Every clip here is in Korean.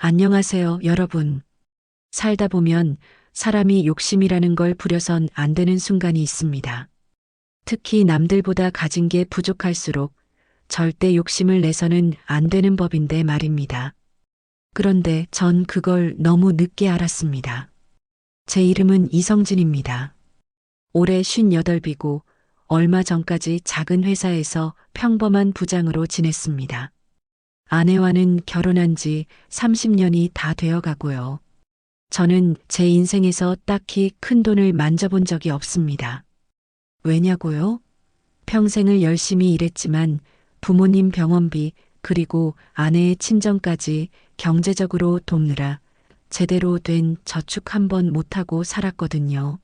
안녕하세요, 여러분. 살다 보면 사람이 욕심이라는 걸 부려선 안 되는 순간이 있습니다. 특히 남들보다 가진 게 부족할수록 절대 욕심을 내서는 안 되는 법인데 말입니다. 그런데 전 그걸 너무 늦게 알았습니다. 제 이름은 이성진입니다. 올해 58이고 얼마 전까지 작은 회사에서 평범한 부장으로 지냈습니다. 아내와는 결혼한 지 30년이 다 되어 가고요. 저는 제 인생에서 딱히 큰 돈을 만져본 적이 없습니다. 왜냐고요? 평생을 열심히 일했지만 부모님 병원비 그리고 아내의 친정까지 경제적으로 돕느라 제대로 된 저축 한 번 못하고 살았거든요.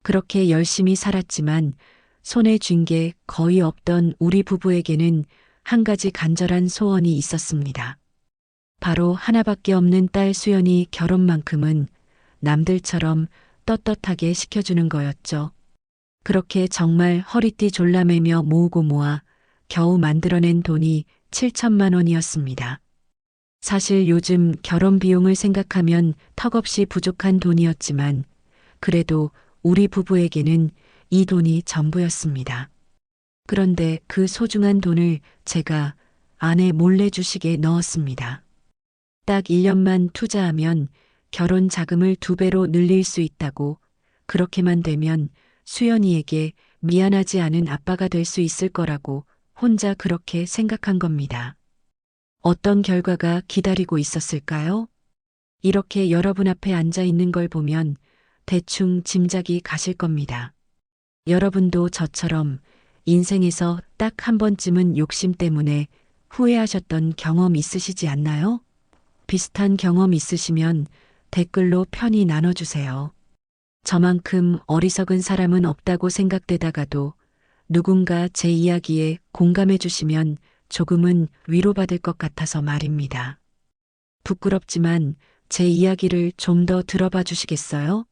그렇게 열심히 살았지만 손에 쥔 게 거의 없던 우리 부부에게는 한 가지 간절한 소원이 있었습니다. 바로 하나밖에 없는 딸 수연이 결혼만큼은 남들처럼 떳떳하게 시켜주는 거였죠. 그렇게 정말 허리띠 졸라매며 모으고 모아 겨우 만들어낸 돈이 7천만 원이었습니다. 사실 요즘 결혼 비용을 생각하면 턱없이 부족한 돈이었지만 그래도 우리 부부에게는 이 돈이 전부였습니다. 그런데 그 소중한 돈을 제가 아내 몰래 주식에 넣었습니다. 딱 1년만 투자하면 결혼 자금을 2배로 늘릴 수 있다고, 그렇게만 되면 수연이에게 미안하지 않은 아빠가 될 수 있을 거라고 혼자 그렇게 생각한 겁니다. 어떤 결과가 기다리고 있었을까요? 이렇게 여러분 앞에 앉아 있는 걸 보면 대충 짐작이 가실 겁니다. 여러분도 저처럼 인생에서 딱 한 번쯤은 욕심 때문에 후회하셨던 경험 있으시지 않나요? 비슷한 경험 있으시면 댓글로 편히 나눠주세요. 저만큼 어리석은 사람은 없다고 생각되다가도 누군가 제 이야기에 공감해 주시면 조금은 위로받을 것 같아서 말입니다. 부끄럽지만 제 이야기를 좀 더 들어봐 주시겠어요?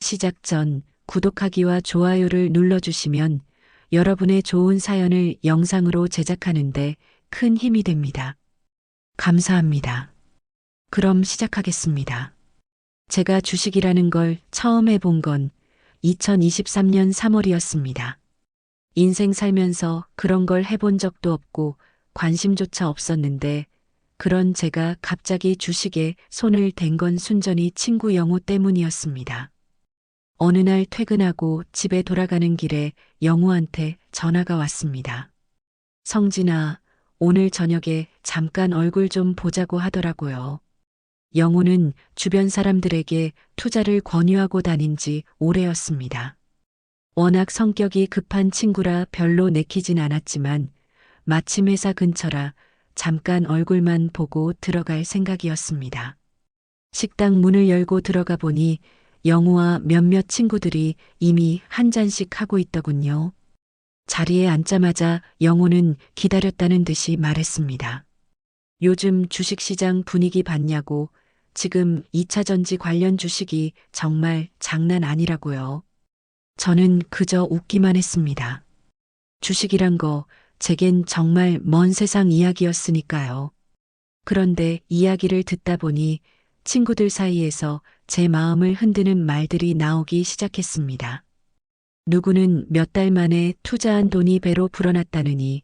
시작 전 구독하기와 좋아요를 눌러주시면 여러분의 좋은 사연을 영상으로 제작하는데 큰 힘이 됩니다. 감사합니다. 그럼 시작하겠습니다. 제가 주식이라는 걸 처음 해본 건 2023년 3월이었습니다. 인생 살면서 그런 걸 해본 적도 없고 관심조차 없었는데 그런 제가 갑자기 주식에 손을 댄 건 순전히 친구 영호 때문이었습니다. 어느 날 퇴근하고 집에 돌아가는 길에 영호한테 전화가 왔습니다. 성진아, 오늘 저녁에 잠깐 얼굴 좀 보자고 하더라고요. 영호는 주변 사람들에게 투자를 권유하고 다닌 지 오래였습니다. 워낙 성격이 급한 친구라 별로 내키진 않았지만 마침 회사 근처라 잠깐 얼굴만 보고 들어갈 생각이었습니다. 식당 문을 열고 들어가 보니 영호와 몇몇 친구들이 이미 한 잔씩 하고 있더군요. 자리에 앉자마자 영호는 기다렸다는 듯이 말했습니다. 요즘 주식시장 분위기 봤냐고. 지금 2차 전지 관련 주식이 정말 장난 아니라고요. 저는 그저 웃기만 했습니다. 주식이란 거 제겐 정말 먼 세상 이야기였으니까요. 그런데 이야기를 듣다 보니 친구들 사이에서 제 마음을 흔드는 말들이 나오기 시작했습니다. 누구는 몇 달 만에 투자한 돈이 배로 불어났다느니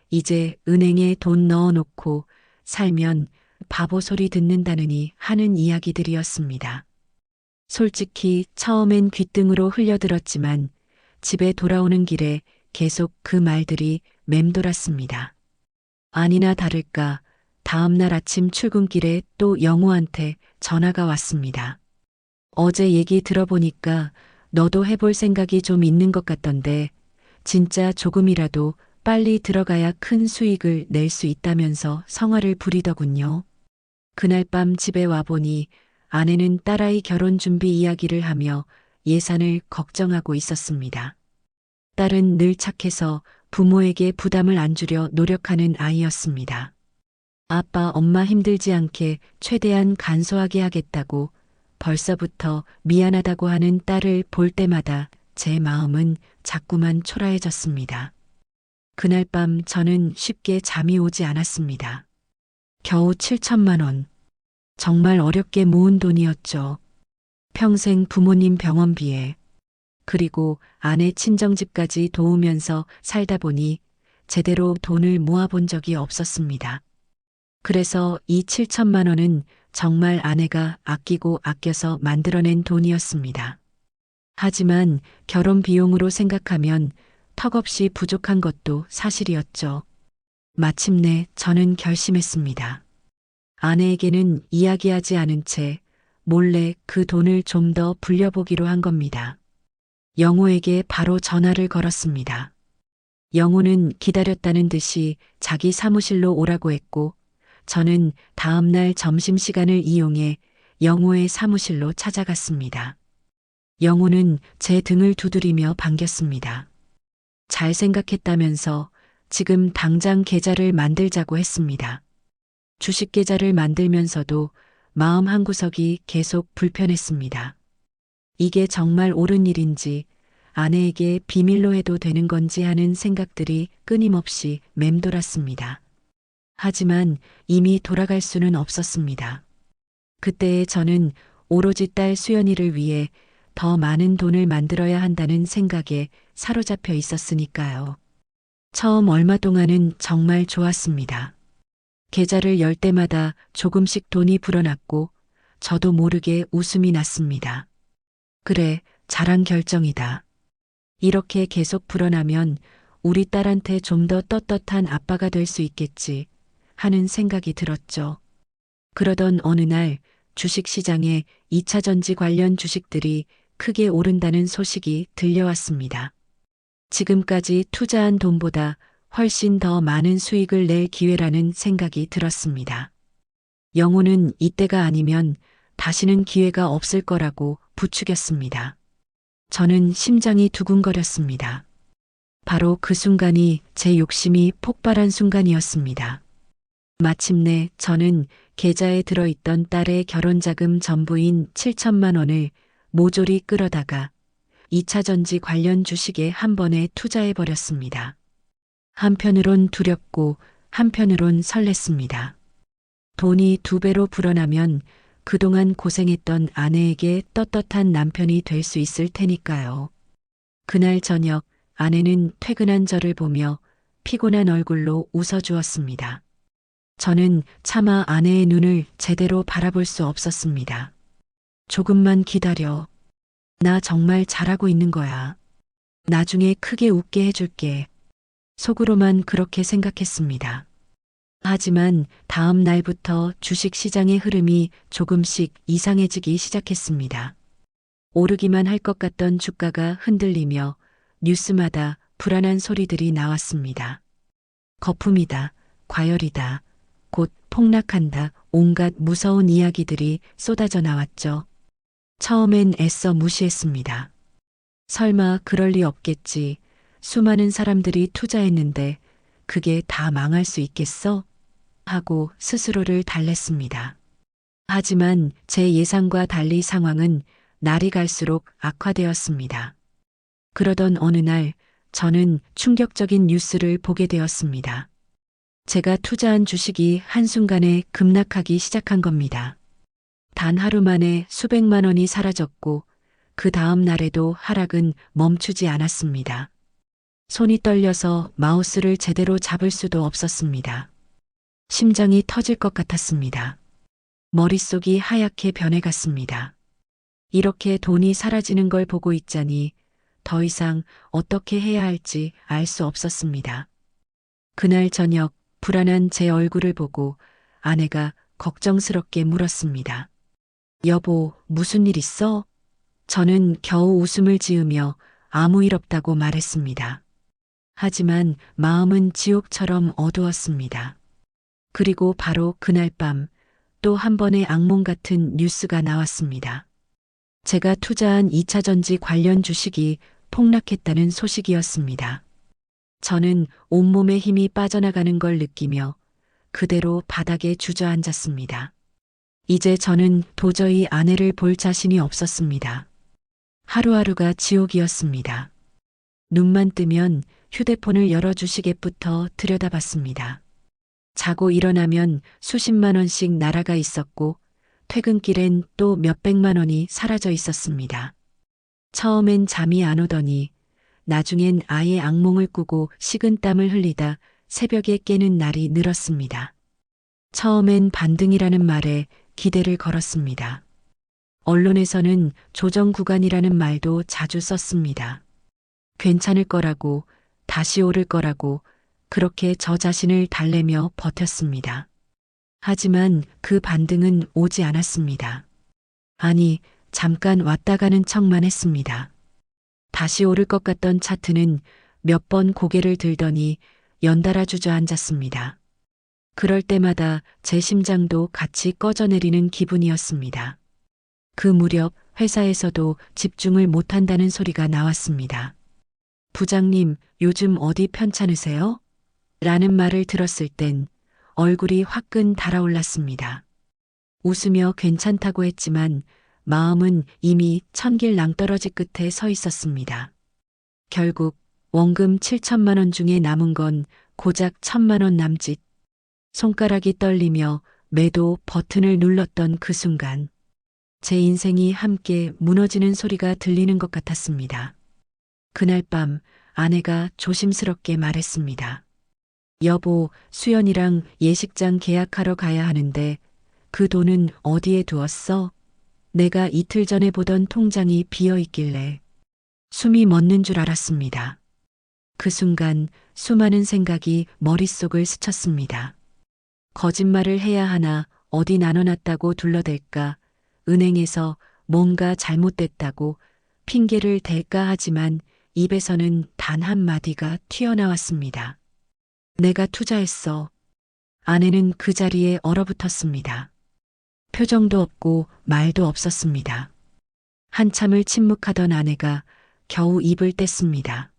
이제 은행에 돈 넣어놓고 살면 바보 소리 듣는다느니 하는 이야기들이었습니다. 솔직히 처음엔 귓등으로 흘려들었지만 집에 돌아오는 길에 계속 그 말들이 맴돌았습니다. 아니나 다를까 다음날 아침 출근길에 또 영호한테 전화가 왔습니다. 어제 얘기 들어보니까 너도 해볼 생각이 좀 있는 것 같던데 진짜 조금이라도 빨리 들어가야 큰 수익을 낼 수 있다면서 성화를 부리더군요. 그날 밤 집에 와보니 아내는 딸아이 결혼 준비 이야기를 하며 예산을 걱정하고 있었습니다. 딸은 늘 착해서 부모에게 부담을 안 주려 노력하는 아이였습니다. 아빠, 엄마 힘들지 않게 최대한 간소하게 하겠다고 벌써부터 미안하다고 하는 딸을 볼 때마다 제 마음은 자꾸만 초라해졌습니다. 그날 밤 저는 쉽게 잠이 오지 않았습니다. 겨우 7천만 원. 정말 어렵게 모은 돈이었죠. 평생 부모님 병원비에, 그리고 아내 친정집까지 도우면서 살다 보니 제대로 돈을 모아본 적이 없었습니다. 그래서 이 7천만 원은 정말 아내가 아끼고 아껴서 만들어낸 돈이었습니다. 하지만 결혼 비용으로 생각하면 턱없이 부족한 것도 사실이었죠. 마침내 저는 결심했습니다. 아내에게는 이야기하지 않은 채 몰래 그 돈을 좀 더 불려보기로 한 겁니다. 영호에게 바로 전화를 걸었습니다. 영호는 기다렸다는 듯이 자기 사무실로 오라고 했고, 저는 다음날 점심시간을 이용해 영호의 사무실로 찾아갔습니다. 영호는 제 등을 두드리며 반겼습니다. 잘 생각했다면서 지금 당장 계좌를 만들자고 했습니다. 주식 계좌를 만들면서도 마음 한구석이 계속 불편했습니다. 이게 정말 옳은 일인지, 아내에게 비밀로 해도 되는 건지 하는 생각들이 끊임없이 맴돌았습니다. 하지만 이미 돌아갈 수는 없었습니다. 그때의 저는 오로지 딸 수연이를 위해 더 많은 돈을 만들어야 한다는 생각에 사로잡혀 있었으니까요. 처음 얼마 동안은 정말 좋았습니다. 계좌를 열 때마다 조금씩 돈이 불어났고 저도 모르게 웃음이 났습니다. 그래, 잘한 결정이다. 이렇게 계속 불어나면 우리 딸한테 좀 더 떳떳한 아빠가 될 수 있겠지 하는 생각이 들었죠. 그러던 어느 날 주식시장에 2차 전지 관련 주식들이 크게 오른다는 소식이 들려왔습니다. 지금까지 투자한 돈보다 훨씬 더 많은 수익을 낼 기회라는 생각이 들었습니다. 영호는 이때가 아니면 다시는 기회가 없을 거라고 부추겼습니다. 저는 심장이 두근거렸습니다. 바로 그 순간이 제 욕심이 폭발한 순간이었습니다. 마침내 저는 계좌에 들어있던 딸의 결혼자금 전부인 7천만 원을 모조리 끌어다가 2차 전지 관련 주식에 한 번에 투자해버렸습니다. 한편으론 두렵고 한편으론 설렜습니다. 돈이 2배로 불어나면 그동안 고생했던 아내에게 떳떳한 남편이 될 수 있을 테니까요. 그날 저녁 아내는 퇴근한 저를 보며 피곤한 얼굴로 웃어주었습니다. 저는 차마 아내의 눈을 제대로 바라볼 수 없었습니다. 조금만 기다려. 나 정말 잘하고 있는 거야. 나중에 크게 웃게 해줄게. 속으로만 그렇게 생각했습니다. 하지만 다음 날부터 주식 시장의 흐름이 조금씩 이상해지기 시작했습니다. 오르기만 할 것 같던 주가가 흔들리며 뉴스마다 불안한 소리들이 나왔습니다. 거품이다, 과열이다, 곧 폭락한다, 온갖 무서운 이야기들이 쏟아져 나왔죠. 처음엔 애써 무시했습니다. 설마 그럴 리 없겠지. 수많은 사람들이 투자했는데 그게 다 망할 수 있겠어? 하고 스스로를 달랬습니다. 하지만 제 예상과 달리 상황은 날이 갈수록 악화되었습니다. 그러던 어느 날 저는 충격적인 뉴스를 보게 되었습니다. 제가 투자한 주식이 한순간에 급락하기 시작한 겁니다. 단 하루 만에 수백만 원이 사라졌고 그 다음 날에도 하락은 멈추지 않았습니다. 손이 떨려서 마우스를 제대로 잡을 수도 없었습니다. 심장이 터질 것 같았습니다. 머릿속이 하얗게 변해갔습니다. 이렇게 돈이 사라지는 걸 보고 있자니 더 이상 어떻게 해야 할지 알 수 없었습니다. 그날 저녁 불안한 제 얼굴을 보고 아내가 걱정스럽게 물었습니다. 여보, 무슨 일 있어? 저는 겨우 웃음을 지으며 아무 일 없다고 말했습니다. 하지만 마음은 지옥처럼 어두웠습니다. 그리고 바로 그날 밤 또 한 번의 악몽 같은 뉴스가 나왔습니다. 제가 투자한 2차 전지 관련 주식이 폭락했다는 소식이었습니다. 저는 온몸에 힘이 빠져나가는 걸 느끼며 그대로 바닥에 주저앉았습니다. 이제 저는 도저히 아내를 볼 자신이 없었습니다. 하루하루가 지옥이었습니다. 눈만 뜨면 휴대폰을 열어 주식앱부터 들여다봤습니다. 자고 일어나면 수십만 원씩 날아가 있었고 퇴근길엔 또 몇백만 원이 사라져 있었습니다. 처음엔 잠이 안 오더니 나중엔 아예 악몽을 꾸고 식은땀을 흘리다 새벽에 깨는 날이 늘었습니다. 처음엔 반등이라는 말에 기대를 걸었습니다. 언론에서는 조정 구간이라는 말도 자주 썼습니다. 괜찮을 거라고, 다시 오를 거라고, 그렇게 저 자신을 달래며 버텼습니다. 하지만 그 반등은 오지 않았습니다. 아니, 잠깐 왔다 가는 척만 했습니다. 다시 오를 것 같던 차트는 몇 번 고개를 들더니 연달아 주저앉았습니다. 그럴 때마다 제 심장도 같이 꺼져내리는 기분이었습니다. 그 무렵 회사에서도 집중을 못한다는 소리가 나왔습니다. 부장님, 요즘 어디 편찮으세요? 라는 말을 들었을 땐 얼굴이 화끈 달아올랐습니다. 웃으며 괜찮다고 했지만 마음은 이미 천길 낭떠러지 끝에 서 있었습니다. 결국 원금 7천만 원 중에 남은 건 고작 1,000만 원 남짓. 손가락이 떨리며 매도 버튼을 눌렀던 그 순간 제 인생이 함께 무너지는 소리가 들리는 것 같았습니다. 그날 밤 아내가 조심스럽게 말했습니다. 여보, 수연이랑 예식장 계약하러 가야 하는데 그 돈은 어디에 두었어? 내가 이틀 전에 보던 통장이 비어 있길래 숨이 멎는 줄 알았습니다. 그 순간 수많은 생각이 머릿속을 스쳤습니다. 거짓말을 해야 하나, 어디 나눠놨다고 둘러댈까, 은행에서 뭔가 잘못됐다고 핑계를 댈까 하지만 입에서는 단 한마디가 튀어나왔습니다. 내가 투자했어. 아내는 그 자리에 얼어붙었습니다. 표정도 없고 말도 없었습니다. 한참을 침묵하던 아내가 겨우 입을 뗐습니다.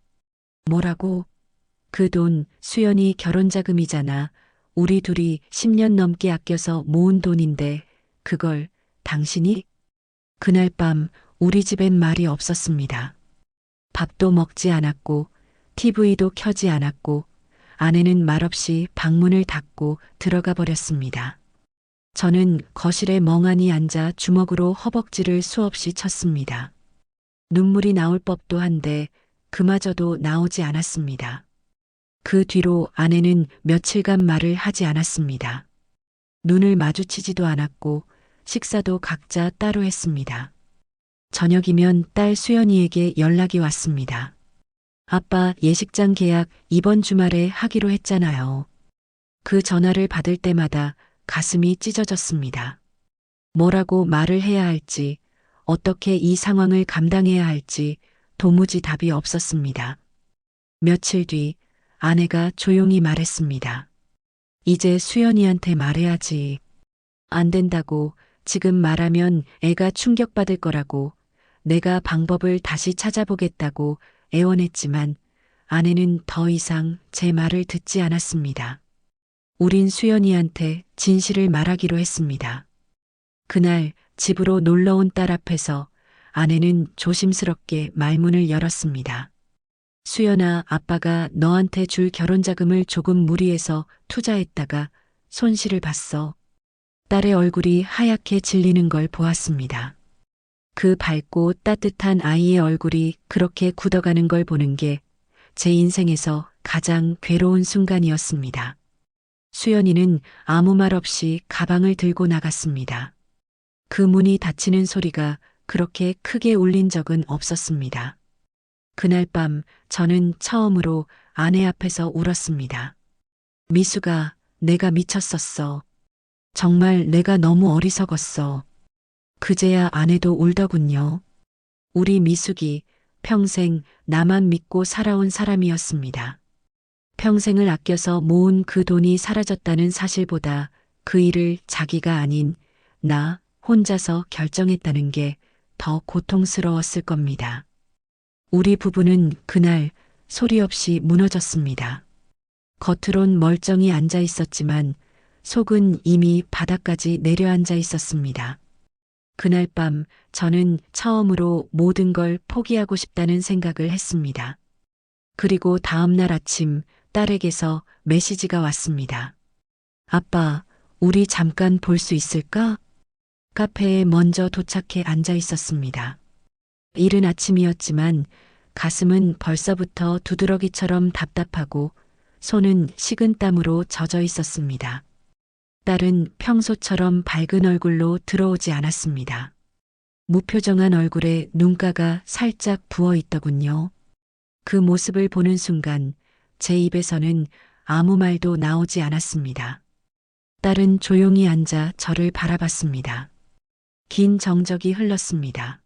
뭐라고? 그 돈 수연이 결혼자금이잖아. 우리 둘이 10년 넘게 아껴서 모은 돈인데 그걸 당신이? 그날 밤 우리 집엔 말이 없었습니다. 밥도 먹지 않았고 TV도 켜지 않았고 아내는 말없이 방문을 닫고 들어가 버렸습니다. 저는 거실에 멍하니 앉아 주먹으로 허벅지를 수없이 쳤습니다. 눈물이 나올 법도 한데 그마저도 나오지 않았습니다. 그 뒤로 아내는 며칠간 말을 하지 않았습니다. 눈을 마주치지도 않았고 식사도 각자 따로 했습니다. 저녁이면 딸 수연이에게 연락이 왔습니다. 아빠 예식장 계약 이번 주말에 하기로 했잖아요. 그 전화를 받을 때마다 가슴이 찢어졌습니다. 뭐라고 말을 해야 할지, 어떻게 이 상황을 감당해야 할지 도무지 답이 없었습니다. 며칠 뒤 아내가 조용히 말했습니다. 이제 수연이한테 말해야지. 안 된다고, 지금 말하면 애가 충격받을 거라고, 내가 방법을 다시 찾아보겠다고 애원했지만 아내는 더 이상 제 말을 듣지 않았습니다. 우린 수연이한테 진실을 말하기로 했습니다. 그날 집으로 놀러 온 딸 앞에서 아내는 조심스럽게 말문을 열었습니다. 수연아, 아빠가 너한테 줄 결혼자금을 조금 무리해서 투자했다가 손실을 봤어. 딸의 얼굴이 하얗게 질리는 걸 보았습니다. 그 밝고 따뜻한 아이의 얼굴이 그렇게 굳어가는 걸 보는 게 제 인생에서 가장 괴로운 순간이었습니다. 수연이는 아무 말 없이 가방을 들고 나갔습니다. 그 문이 닫히는 소리가 그렇게 크게 울린 적은 없었습니다. 그날 밤 저는 처음으로 아내 앞에서 울었습니다. 미수가, 내가 미쳤었어. 정말 내가 너무 어리석었어. 그제야 아내도 울더군요. 우리 미숙이 평생 나만 믿고 살아온 사람이었습니다. 평생을 아껴서 모은 그 돈이 사라졌다는 사실보다 그 일을 자기가 아닌 나 혼자서 결정했다는 게 더 고통스러웠을 겁니다. 우리 부부는 그날 소리 없이 무너졌습니다. 겉으론 멀쩡히 앉아 있었지만 속은 이미 바닥까지 내려앉아 있었습니다. 그날 밤 저는 처음으로 모든 걸 포기하고 싶다는 생각을 했습니다. 그리고 다음 날 아침 딸에게서 메시지가 왔습니다. 아빠, 우리 잠깐 볼 수 있을까? 카페에 먼저 도착해 앉아 있었습니다. 이른 아침이었지만 가슴은 벌써부터 두드러기처럼 답답하고 손은 식은땀으로 젖어 있었습니다. 딸은 평소처럼 밝은 얼굴로 들어오지 않았습니다. 무표정한 얼굴에 눈가가 살짝 부어 있더군요. 그 모습을 보는 순간 제 입에서는 아무 말도 나오지 않았습니다. 딸은 조용히 앉아 저를 바라봤습니다. 긴 정적이 흘렀습니다.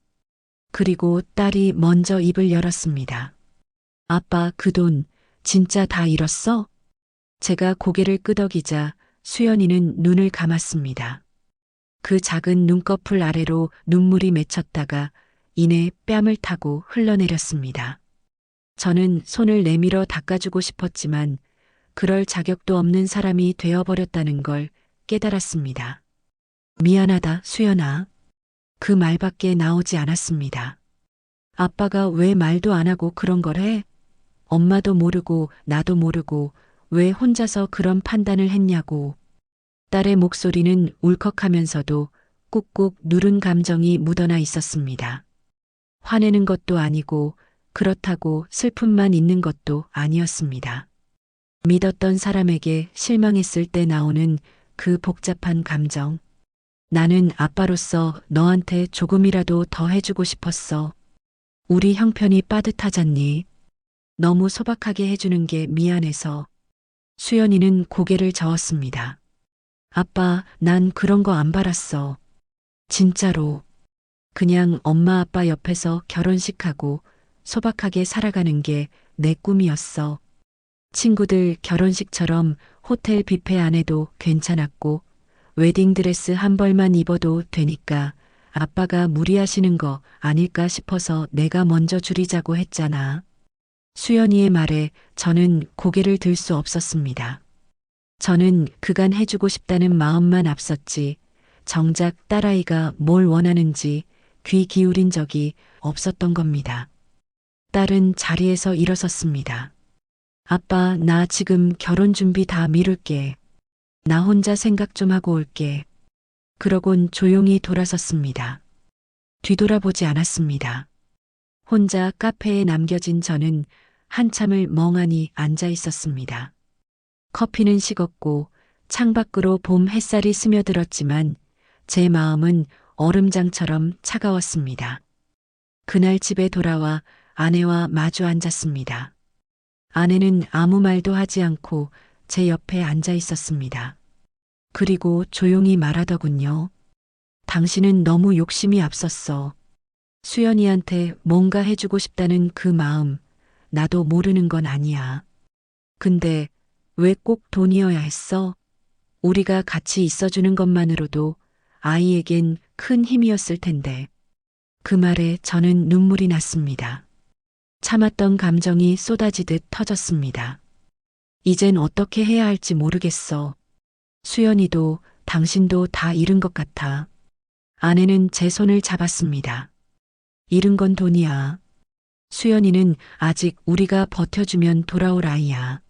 그리고 딸이 먼저 입을 열었습니다. 아빠, 그 돈 진짜 다 잃었어? 제가 고개를 끄덕이자 수연이는 눈을 감았습니다. 그 작은 눈꺼풀 아래로 눈물이 맺혔다가 이내 뺨을 타고 흘러내렸습니다. 저는 손을 내밀어 닦아주고 싶었지만 그럴 자격도 없는 사람이 되어버렸다는 걸 깨달았습니다. 미안하다, 수연아. 그 말밖에 나오지 않았습니다. 아빠가 왜 말도 안 하고 그런 걸 해? 엄마도 모르고 나도 모르고 왜 혼자서 그런 판단을 했냐고. 딸의 목소리는 울컥하면서도 꾹꾹 누른 감정이 묻어나 있었습니다. 화내는 것도 아니고 그렇다고 슬픔만 있는 것도 아니었습니다. 믿었던 사람에게 실망했을 때 나오는 그 복잡한 감정. 나는 아빠로서 너한테 조금이라도 더 해주고 싶었어. 우리 형편이 빠듯하잖니. 너무 소박하게 해주는 게 미안해서. 수연이는 고개를 저었습니다. 아빠, 난 그런 거 안 바랐어. 진짜로. 그냥 엄마 아빠 옆에서 결혼식하고 소박하게 살아가는 게 내 꿈이었어. 친구들 결혼식처럼 호텔 뷔페 안 해도 괜찮았고 웨딩드레스 한 벌만 입어도 되니까 아빠가 무리하시는 거 아닐까 싶어서 내가 먼저 줄이자고 했잖아. 수연이의 말에 저는 고개를 들 수 없었습니다. 저는 그간 해주고 싶다는 마음만 앞섰지 정작 딸아이가 뭘 원하는지 귀 기울인 적이 없었던 겁니다. 딸은 자리에서 일어섰습니다. 아빠, 나 지금 결혼 준비 다 미룰게. 나 혼자 생각 좀 하고 올게. 그러곤 조용히 돌아섰습니다. 뒤돌아보지 않았습니다. 혼자 카페에 남겨진 저는 한참을 멍하니 앉아 있었습니다. 커피는 식었고 창밖으로 봄 햇살이 스며들었지만 제 마음은 얼음장처럼 차가웠습니다. 그날 집에 돌아와 아내와 마주 앉았습니다. 아내는 아무 말도 하지 않고 제 옆에 앉아 있었습니다. 그리고 조용히 말하더군요. 당신은 너무 욕심이 앞섰어. 수연이한테 뭔가 해주고 싶다는 그 마음, 나도 모르는 건 아니야. 근데 왜 꼭 돈이어야 했어? 우리가 같이 있어주는 것만으로도 아이에겐 큰 힘이었을 텐데. 그 말에 저는 눈물이 났습니다. 참았던 감정이 쏟아지듯 터졌습니다. 이젠 어떻게 해야 할지 모르겠어. 수연이도 당신도 다 잃은 것 같아. 아내는 제 손을 잡았습니다. 잃은 건 돈이야. 수연이는 아직 우리가 버텨주면 돌아올 아이야.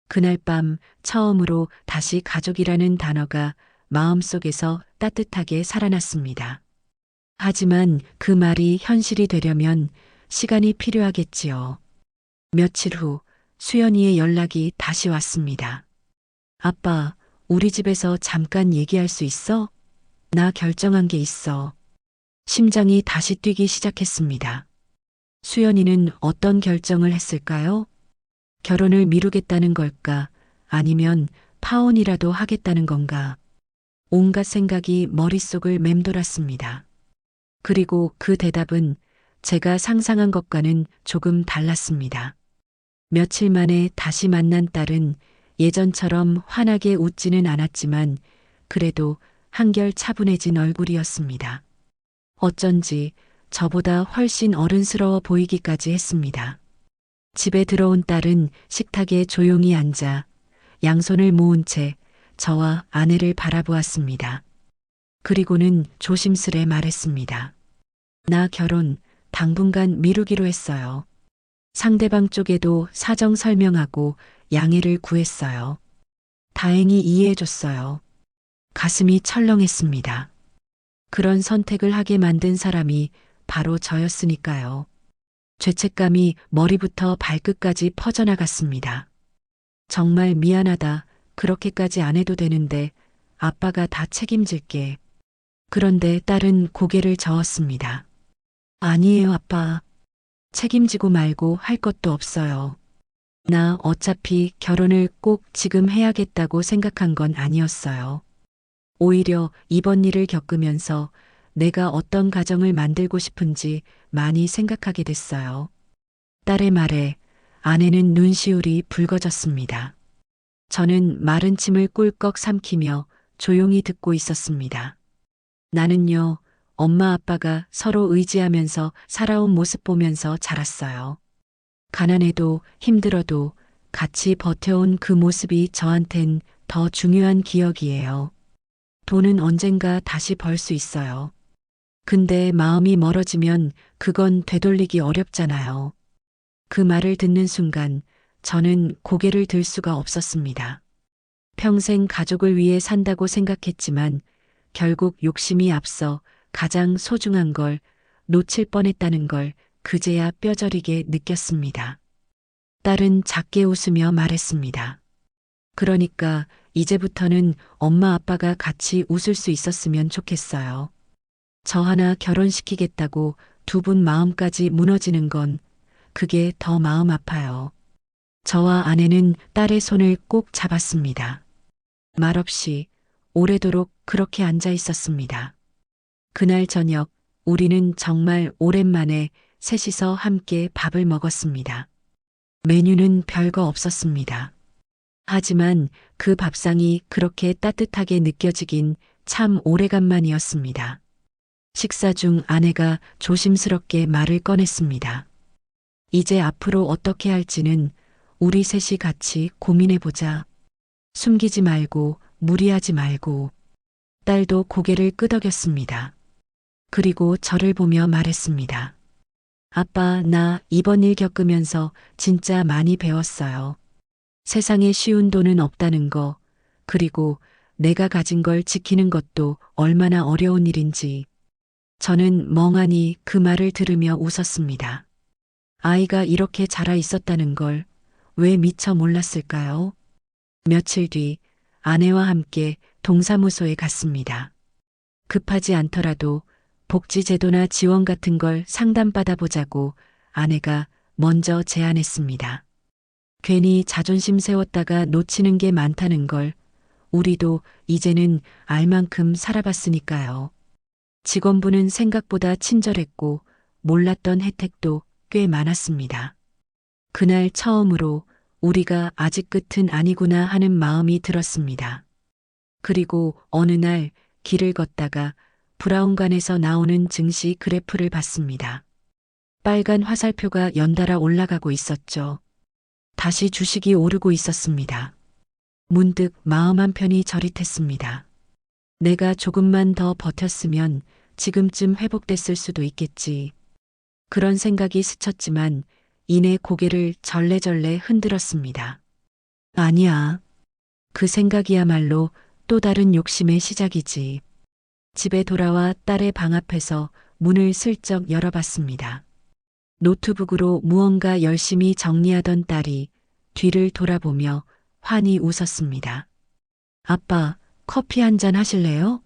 그날 밤 처음으로 다시 가족이라는 단어가 마음속에서 따뜻하게 살아났습니다. 하지만 그 말이 현실이 되려면 시간이 필요하겠지요. 며칠 후 수연이의 연락이 다시 왔습니다. 아빠, 우리 집에서 잠깐 얘기할 수 있어? 나 결정한 게 있어. 심장이 다시 뛰기 시작했습니다. 수연이는 어떤 결정을 했을까요? 결혼을 미루겠다는 걸까? 아니면 파혼이라도 하겠다는 건가? 온갖 생각이 머릿속을 맴돌았습니다. 그리고 그 대답은 제가 상상한 것과는 조금 달랐습니다. 며칠 만에 다시 만난 딸은 예전처럼 환하게 웃지는 않았지만 그래도 한결 차분해진 얼굴이었습니다. 어쩐지 저보다 훨씬 어른스러워 보이기까지 했습니다. 집에 들어온 딸은 식탁에 조용히 앉아 양손을 모은 채 저와 아내를 바라보았습니다. 그리고는 조심스레 말했습니다. 나 결혼 당분간 미루기로 했어요. 상대방 쪽에도 사정 설명하고 양해를 구했어요. 다행히 이해해줬어요. 가슴이 철렁했습니다. 그런 선택을 하게 만든 사람이 바로 저였으니까요. 죄책감이 머리부터 발끝까지 퍼져나갔습니다. 정말 미안하다. 그렇게까지 안 해도 되는데 아빠가 다 책임질게. 그런데 딸은 고개를 저었습니다. 아니에요, 아빠. 책임지고 말고 할 것도 없어요. 나 어차피 결혼을 꼭 지금 해야겠다고 생각한 건 아니었어요. 오히려 이번 일을 겪으면서 내가 어떤 가정을 만들고 싶은지 많이 생각하게 됐어요. 딸의 말에 아내는 눈시울이 붉어졌습니다. 저는 마른 침을 꿀꺽 삼키며 조용히 듣고 있었습니다. 나는요, 엄마 아빠가 서로 의지하면서 살아온 모습 보면서 자랐어요. 가난해도 힘들어도 같이 버텨온 그 모습이 저한텐 더 중요한 기억이에요. 돈은 언젠가 다시 벌 수 있어요. 근데 마음이 멀어지면 그건 되돌리기 어렵잖아요. 그 말을 듣는 순간 저는 고개를 들 수가 없었습니다. 평생 가족을 위해 산다고 생각했지만 결국 욕심이 앞서 가장 소중한 걸 놓칠 뻔했다는 걸 그제야 뼈저리게 느꼈습니다. 딸은 작게 웃으며 말했습니다. 그러니까 이제부터는 엄마 아빠가 같이 웃을 수 있었으면 좋겠어요. 저 하나 결혼시키겠다고 두 분 마음까지 무너지는 건 그게 더 마음 아파요. 저와 아내는 딸의 손을 꼭 잡았습니다. 말없이 오래도록 그렇게 앉아 있었습니다. 그날 저녁 우리는 정말 오랜만에 셋이서 함께 밥을 먹었습니다. 메뉴는 별거 없었습니다. 하지만 그 밥상이 그렇게 따뜻하게 느껴지긴 참 오래간만이었습니다. 식사 중 아내가 조심스럽게 말을 꺼냈습니다. 이제 앞으로 어떻게 할지는 우리 셋이 같이 고민해보자. 숨기지 말고 무리하지 말고. 딸도 고개를 끄덕였습니다. 그리고 저를 보며 말했습니다. 아빠, 나 이번 일 겪으면서 진짜 많이 배웠어요. 세상에 쉬운 돈은 없다는 거, 그리고 내가 가진 걸 지키는 것도 얼마나 어려운 일인지. 저는 멍하니 그 말을 들으며 웃었습니다. 아이가 이렇게 자라 있었다는 걸 왜 미처 몰랐을까요? 며칠 뒤 아내와 함께 동사무소에 갔습니다. 급하지 않더라도 복지제도나 지원 같은 걸 상담받아 보자고 아내가 먼저 제안했습니다. 괜히 자존심 세웠다가 놓치는 게 많다는 걸 우리도 이제는 알 만큼 살아봤으니까요. 직원분은 생각보다 친절했고 몰랐던 혜택도 꽤 많았습니다. 그날 처음으로 우리가 아직 끝은 아니구나 하는 마음이 들었습니다. 그리고 어느 날 길을 걷다가 브라운관에서 나오는 증시 그래프를 봤습니다. 빨간 화살표가 연달아 올라가고 있었죠. 다시 주식이 오르고 있었습니다. 문득 마음 한편이 저릿했습니다. 내가 조금만 더 버텼으면 지금쯤 회복됐을 수도 있겠지. 그런 생각이 스쳤지만 이내 고개를 절레절레 흔들었습니다. 아니야. 그 생각이야말로 또 다른 욕심의 시작이지. 집에 돌아와 딸의 방 앞에서 문을 슬쩍 열어봤습니다. 노트북으로 무언가 열심히 정리하던 딸이 뒤를 돌아보며 환히 웃었습니다. 아빠, 커피 한 잔 하실래요?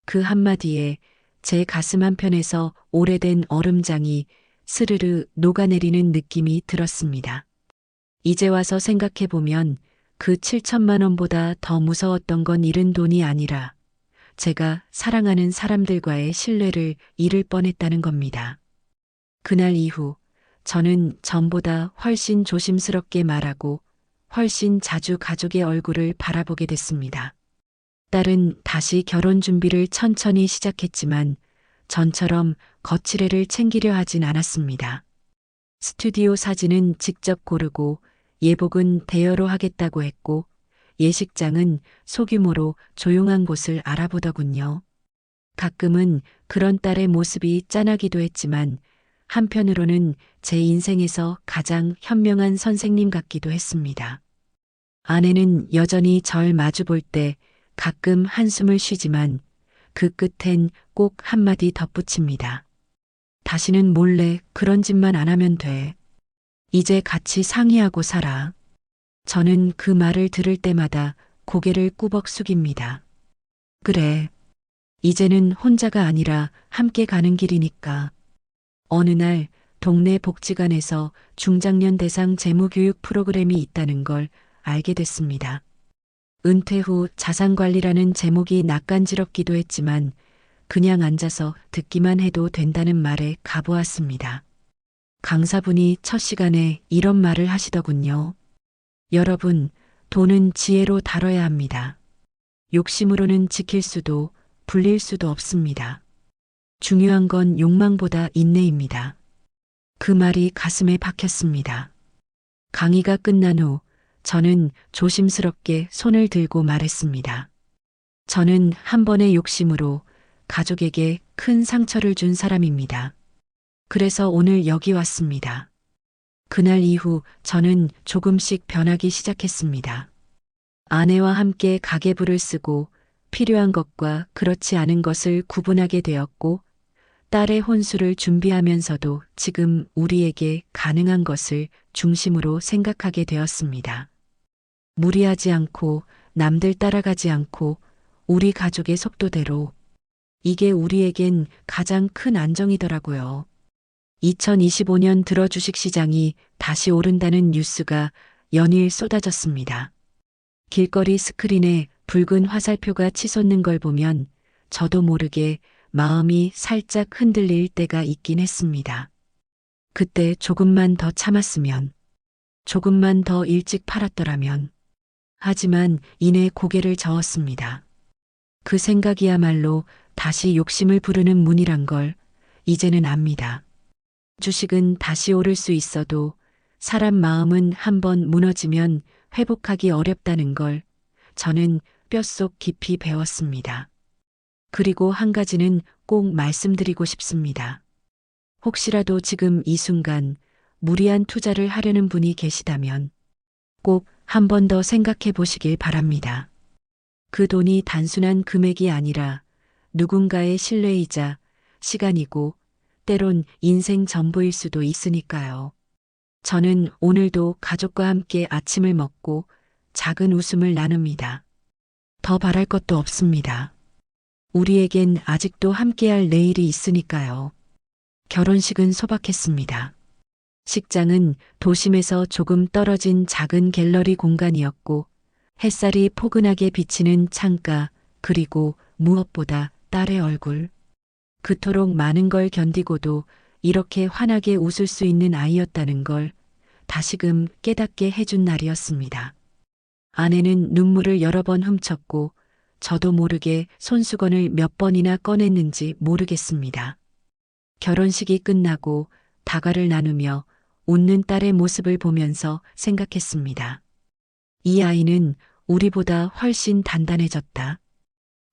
그 한마디에 제 가슴 한편에서 오래된 얼음장이 스르르 녹아내리는 느낌이 들었습니다. 이제 와서 생각해보면 그 7천만 원보다 더 무서웠던 건 잃은 돈이 아니라 제가 사랑하는 사람들과의 신뢰를 잃을 뻔했다는 겁니다. 그날 이후 저는 전보다 훨씬 조심스럽게 말하고 훨씬 자주 가족의 얼굴을 바라보게 됐습니다. 딸은 다시 결혼 준비를 천천히 시작했지만 전처럼 거칠애를 챙기려 하진 않았습니다. 스튜디오 사진은 직접 고르고 예복은 대여로 하겠다고 했고 예식장은 소규모로 조용한 곳을 알아보더군요. 가끔은 그런 딸의 모습이 짠하기도 했지만 한편으로는 제 인생에서 가장 현명한 선생님 같기도 했습니다. 아내는 여전히 절 마주 볼 때 가끔 한숨을 쉬지만 그 끝엔 꼭 한마디 덧붙입니다. 다시는 몰래 그런 짓만 안 하면 돼. 이제 같이 상의하고 살아. 저는 그 말을 들을 때마다 고개를 꾸벅 숙입니다. 그래. 이제는 혼자가 아니라 함께 가는 길이니까. 어느 날 동네 복지관에서 중장년 대상 재무교육 프로그램이 있다는 걸 알게 됐습니다. 은퇴 후 자산관리라는 제목이 낯간지럽기도 했지만 그냥 앉아서 듣기만 해도 된다는 말에 가보았습니다. 강사분이 첫 시간에 이런 말을 하시더군요. 여러분, 돈은 지혜로 다뤄야 합니다. 욕심으로는 지킬 수도 불릴 수도 없습니다. 중요한 건 욕망보다 인내입니다. 그 말이 가슴에 박혔습니다. 강의가 끝난 후 저는 조심스럽게 손을 들고 말했습니다. 저는 한 번의 욕심으로 가족에게 큰 상처를 준 사람입니다. 그래서 오늘 여기 왔습니다. 그날 이후 저는 조금씩 변하기 시작했습니다. 아내와 함께 가계부를 쓰고 필요한 것과 그렇지 않은 것을 구분하게 되었고 딸의 혼수를 준비하면서도 지금 우리에게 가능한 것을 중심으로 생각하게 되었습니다. 무리하지 않고 남들 따라가지 않고 우리 가족의 속도대로 이게 우리에겐 가장 큰 안정이더라고요. 2025년 들어 주식시장이 다시 오른다는 뉴스가 연일 쏟아졌습니다. 길거리 스크린에 붉은 화살표가 치솟는 걸 보면 저도 모르게 마음이 살짝 흔들릴 때가 있긴 했습니다. 그때 조금만 더 참았으면, 조금만 더 일찍 팔았더라면. 하지만 이내 고개를 저었습니다. 그 생각이야말로 다시 욕심을 부르는 문이란 걸 이제는 압니다. 주식은 다시 오를 수 있어도 사람 마음은 한번 무너지면 회복하기 어렵다는 걸 저는 뼛속 깊이 배웠습니다. 그리고 한 가지는 꼭 말씀드리고 싶습니다. 혹시라도 지금 이 순간 무리한 투자를 하려는 분이 계시다면 꼭 한 번 더 생각해 보시길 바랍니다. 그 돈이 단순한 금액이 아니라 누군가의 신뢰이자 시간이고 때론 인생 전부일 수도 있으니까요. 저는 오늘도 가족과 함께 아침을 먹고 작은 웃음을 나눕니다. 더 바랄 것도 없습니다. 우리에겐 아직도 함께할 내일이 있으니까요. 결혼식은 소박했습니다. 식장은 도심에서 조금 떨어진 작은 갤러리 공간이었고 햇살이 포근하게 비치는 창가 그리고 무엇보다 딸의 얼굴. 그토록 많은 걸 견디고도 이렇게 환하게 웃을 수 있는 아이였다는 걸 다시금 깨닫게 해준 날이었습니다. 아내는 눈물을 여러 번 훔쳤고 저도 모르게 손수건을 몇 번이나 꺼냈는지 모르겠습니다. 결혼식이 끝나고 다과를 나누며 웃는 딸의 모습을 보면서 생각했습니다. 이 아이는 우리보다 훨씬 단단해졌다.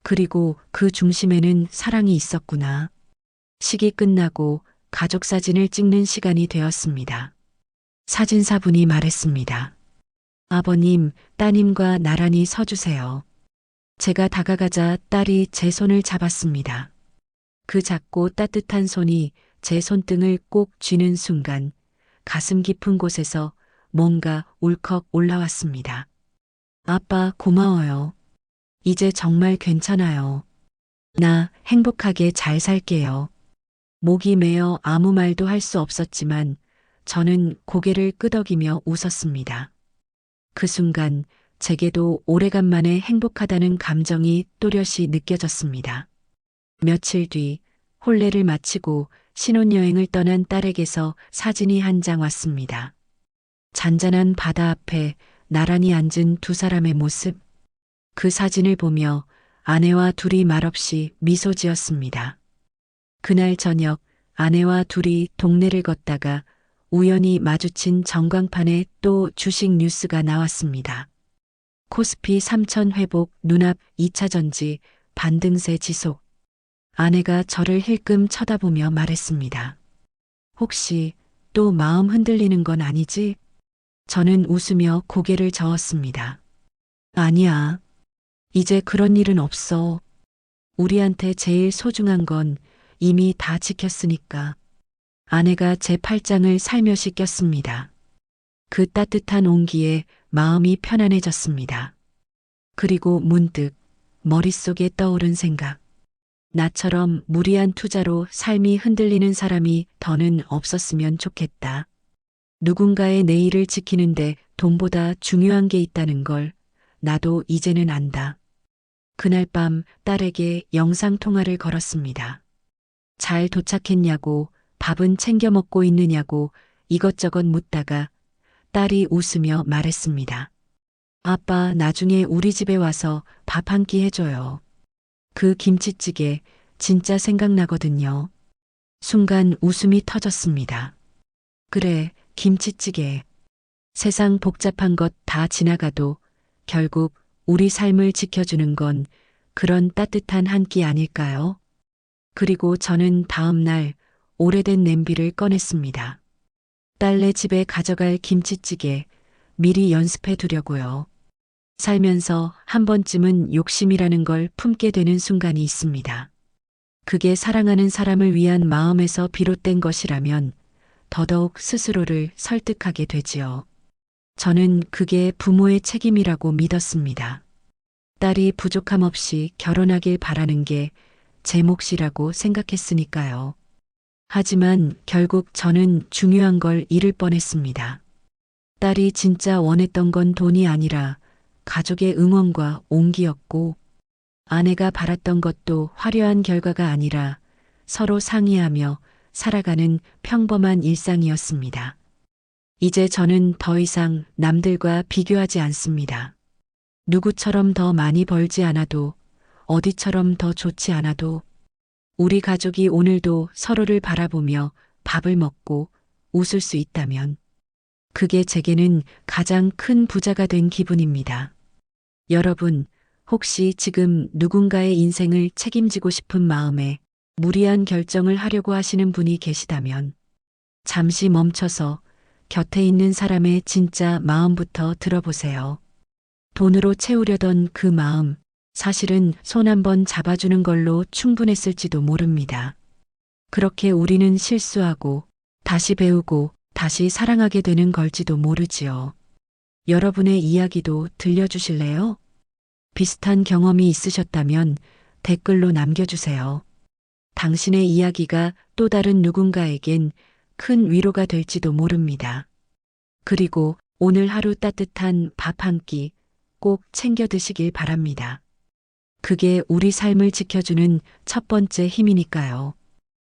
그리고 그 중심에는 사랑이 있었구나. 식이 끝나고 가족 사진을 찍는 시간이 되었습니다. 사진사분이 말했습니다. 아버님, 따님과 나란히 서주세요. 제가 다가가자 딸이 제 손을 잡았습니다. 그 작고 따뜻한 손이 제 손등을 꼭 쥐는 순간 가슴 깊은 곳에서 뭔가 울컥 올라왔습니다. 아빠 고마워요. 이제 정말 괜찮아요. 나 행복하게 잘 살게요. 목이 메어 아무 말도 할 수 없었지만 저는 고개를 끄덕이며 웃었습니다. 그 순간 제게도 오래간만에 행복하다는 감정이 또렷이 느껴졌습니다. 며칠 뒤 혼례를 마치고 신혼여행을 떠난 딸에게서 사진이 한 장 왔습니다. 잔잔한 바다 앞에 나란히 앉은 두 사람의 모습. 그 사진을 보며 아내와 둘이 말없이 미소 지었습니다. 그날 저녁 아내와 둘이 동네를 걷다가 우연히 마주친 전광판에 또 주식 뉴스가 나왔습니다. 코스피 3000 회복, 눈앞 2차 전지, 반등세 지속. 아내가 저를 힐끔 쳐다보며 말했습니다. 혹시 또 마음 흔들리는 건 아니지? 저는 웃으며 고개를 저었습니다. 아니야. 이제 그런 일은 없어. 우리한테 제일 소중한 건 이미 다 지켰으니까. 아내가 제 팔짱을 살며시 꼈습니다. 그 따뜻한 온기에 마음이 편안해졌습니다. 그리고 문득 머릿속에 떠오른 생각. 나처럼 무리한 투자로 삶이 흔들리는 사람이 더는 없었으면 좋겠다. 누군가의 내일을 지키는데 돈보다 중요한 게 있다는 걸 나도 이제는 안다. 그날 밤 딸에게 영상통화를 걸었습니다. 잘 도착했냐고, 밥은 챙겨 먹고 있느냐고 이것저것 묻다가 딸이 웃으며 말했습니다. 아빠, 나중에 우리 집에 와서 밥 한 끼 해줘요. 그 김치찌개 진짜 생각나거든요. 순간 웃음이 터졌습니다. 그래, 김치찌개. 세상 복잡한 것 다 지나가도 결국 우리 삶을 지켜주는 건 그런 따뜻한 한 끼 아닐까요? 그리고 저는 다음 날 오래된 냄비를 꺼냈습니다. 딸네 집에 가져갈 김치찌개 미리 연습해 두려고요. 살면서 한 번쯤은 욕심이라는 걸 품게 되는 순간이 있습니다. 그게 사랑하는 사람을 위한 마음에서 비롯된 것이라면 더더욱 스스로를 설득하게 되지요. 저는 그게 부모의 책임이라고 믿었습니다. 딸이 부족함 없이 결혼하길 바라는 게 제 몫이라고 생각했으니까요. 하지만 결국 저는 중요한 걸 잃을 뻔했습니다. 딸이 진짜 원했던 건 돈이 아니라 가족의 응원과 온기였고, 아내가 바랐던 것도 화려한 결과가 아니라 서로 상의하며 살아가는 평범한 일상이었습니다. 이제 저는 더 이상 남들과 비교하지 않습니다. 누구처럼 더 많이 벌지 않아도, 어디처럼 더 좋지 않아도, 우리 가족이 오늘도 서로를 바라보며 밥을 먹고 웃을 수 있다면, 그게 제게는 가장 큰 부자가 된 기분입니다. 여러분, 혹시 지금 누군가의 인생을 책임지고 싶은 마음에 무리한 결정을 하려고 하시는 분이 계시다면, 잠시 멈춰서 곁에 있는 사람의 진짜 마음부터 들어보세요. 돈으로 채우려던 그 마음, 사실은 손 한번 잡아주는 걸로 충분했을지도 모릅니다. 그렇게 우리는 실수하고, 다시 배우고, 다시 사랑하게 되는 걸지도 모르지요. 여러분의 이야기도 들려주실래요? 비슷한 경험이 있으셨다면 댓글로 남겨주세요. 당신의 이야기가 또 다른 누군가에겐 큰 위로가 될지도 모릅니다. 그리고 오늘 하루 따뜻한 밥 한 끼 꼭 챙겨 드시길 바랍니다. 그게 우리 삶을 지켜주는 첫 번째 힘이니까요.